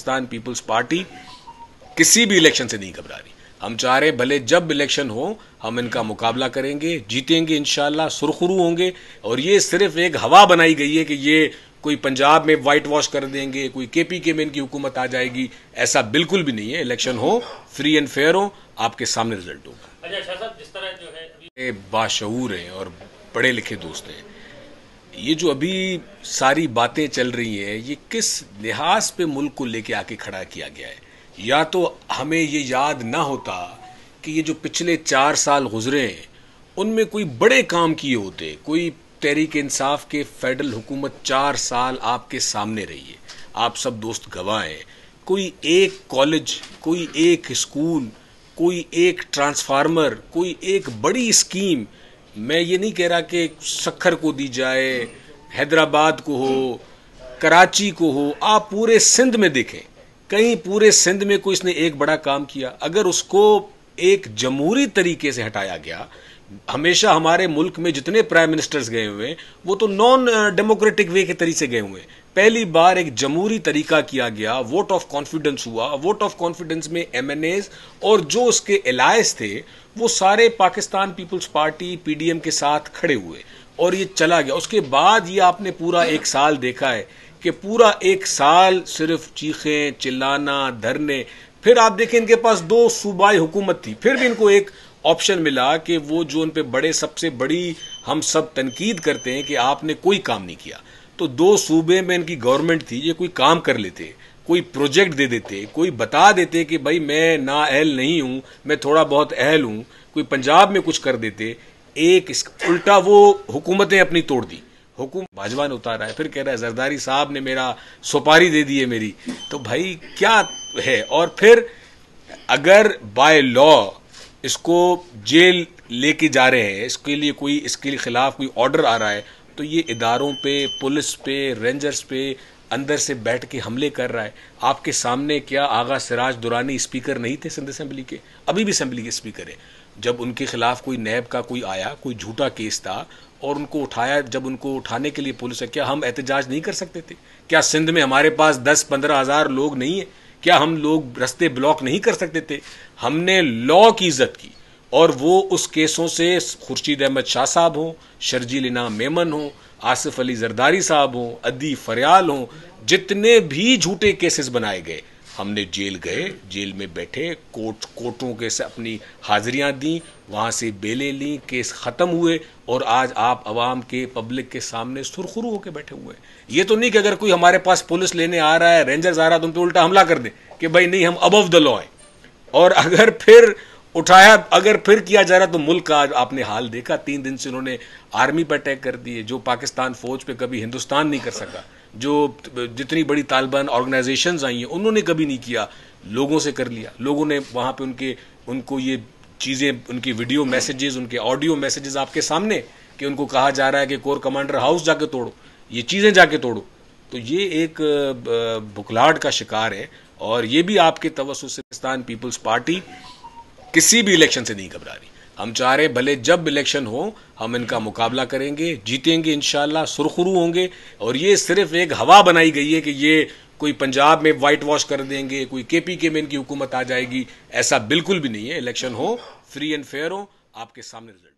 Pakistan peoples party किसी भी election से नहीं घबरा रही। हम चाह रहे भले जब इलेक्शन हो हम इनका मुकाबला करेंगे, जीतेंगे इंशाल्लाह, सुरखरू होंगे। और ये सिर्फ एक हवा बनाई गई है कि ये कोई पंजाब में व्हाइट वॉश कर देंगे, कोई केपीके में इनकी हुकूमत आ जाएगी, ऐसा बिल्कुल भी नहीं है। इलेक्शन हो, फ्री एंड फेयर हो, आपके सामने रिजल्ट होगा। अच्छा शाह साहब, जिस तरह जो है बाशऊर हैं और पढ़े लिखे दोस्त हैं, ये जो अभी सारी बातें चल रही हैं ये किस लिहाज पे मुल्क को लेके आके खड़ा किया गया है। या तो हमें ये याद ना होता कि ये जो पिछले 4 साल गुजरे हैं उनमें कोई बड़े काम किए होते। कोई तहरीक इंसाफ के फेडरल हुकूमत 4 साल आपके सामने रही है, आप सब दोस्त गवाह हैं। कोई एक कॉलेज, कोई एक स्कूल, कोई एक ट्रांसफार्मर, कोई एक बड़ी स्कीम, मैं ये नहीं कह रहा कि सखर को दी जाए, हैदराबाद को हो, कराची को हो, आप पूरे सिंध में देखें, कहीं पूरे सिंध में कोई इसने एक बड़ा काम किया। अगर उसको एक जमहूरी तरीके से हटाया गया, हमेशा हमारे मुल्क में जितने प्राइम मिनिस्टर्स गए हुए हैं वो तो नॉन डेमोक्रेटिक वे के तरीके से गए हुए हैं। पहली बार एक जमहूरी तरीका किया गया, वोट ऑफ कॉन्फिडेंस हुआ। वोट ऑफ कॉन्फिडेंस में एमएनएज और जो उसके एलायंस थे वो सारे पाकिस्तान पीपल्स पार्टी पीडीएम के साथ खड़े हुए और ये चला गया। उसके बाद ये आपने पूरा 1 साल देखा है कि पूरा 1 साल सिर्फ चीखें, चिल्लाना, धरने। फिर आप देखें इनके पास 2 सूबाई हुकूमत थी, फिर भी इनको एक ऑप्शन मिला कि वो जो उन पे बड़े सबसे बड़ी हम सब तनकीद करते हैं कि आपने कोई काम नहीं किया, तो 2 सूबे में इनकी गवर्नमेंट थी, ये कोई काम कर लेते, कोई प्रोजेक्ट दे देते, कोई बता देते कि भाई मैं ना अहल नहीं हूं, मैं थोड़ा बहुत अहल हूं, कोई पंजाब में कुछ कर देते। एक उल्टा वो हुकूमतें अपनी तोड़ दी, हुकूमत भाजपा ने उतारा है। फिर कह रहा है जरदारी साहब ने मेरा सुपारी दे दी है मेरी, तो भाई क्या है। और फिर अगर बाय लॉ इसको जेल लेके जा रहे हैं, इसके लिए कोई इसके खिलाफ कोई ऑर्डर आ रहा है, तो ये इदारों पे, पुलिस पे, रेंजर्स पे अंदर से बैठ के हमले कर रहा है। आपके सामने क्या आगा सिराज दुरानी स्पीकर नहीं थे सिंध असेंबली के? अभी भी असेंबली के स्पीकर है। जब उनके खिलाफ कोई नैब का कोई आया, कोई झूठा केस था और उनको उठाया, जब उनको उठाने के लिए पुलिस है, क्या हम एहतजाज नहीं कर सकते थे? क्या सिंध में हमारे पास 10-15 हजार लोग नहीं है? क्या हम लोग रास्ते ब्लॉक नहीं कर सकते थे? हमने लॉ की इज्जत की और वो उस केसों से खुर्शीद अहमद शाह साहब हो, शर्जील इनाम मेमन हो, आसिफ अली जरदारी साहब हो, अदी फरियाल हो, जितने भी झूठे केसेस बनाए गए, हमने जेल गए, जेल में बैठे, कोर्टों के से अपनी हाजिरियां दी, वहां से बेलें ली, केस खत्म हुए और आज आप अवाम के, पब्लिक के सामने सुरखरू होकर बैठे हुए हैं। ये तो नहीं कि अगर कोई हमारे पास पुलिस लेने आ रहा है, रेंजर्स आ रहा है, तो उन पे उल्टा हमला कर दे कि भाई नहीं हम अबव द लॉ है। और अगर फिर उठाया, अगर फिर किया जा रहा, तो मुल्क का आपने हाल देखा। 3 दिन से उन्होंने आर्मी पर अटैक कर दिए, जो पाकिस्तान फौज पे कभी हिंदुस्तान नहीं कर सका। जो जितनी बड़ी तालिबान ऑर्गेनाइजेशंस आई हैं उन्होंने कभी नहीं किया, लोगों से कर लिया। लोगों ने वहां पे उनको ये चीजें, उनकी वीडियो मैसेजेस, उनके ऑडियो मैसेजेस आपके सामने, कि उनको कहा जा रहा है कि कोर कमांडर हाउस जाके तोड़ो, ये चीजें जाके तोड़ो। तो ये एक बुखलाहट का शिकार है। और ये भी आपके तवज्जुह से पाकिस्तान पीपल्स पार्टी किसी भी इलेक्शन से नहीं घबरा रही। हम चाह रहे भले जब इलेक्शन हो हम इनका मुकाबला करेंगे, जीतेंगे इंशाल्लाह, सुरखरू होंगे। और ये सिर्फ एक हवा बनाई गई है कि ये कोई पंजाब में व्हाइट वॉश कर देंगे, कोई केपीके में इनकी हुकूमत आ जाएगी, ऐसा बिल्कुल भी नहीं है। इलेक्शन हो, फ्री एंड फेयर हो, आपके सामने रिजल्ट।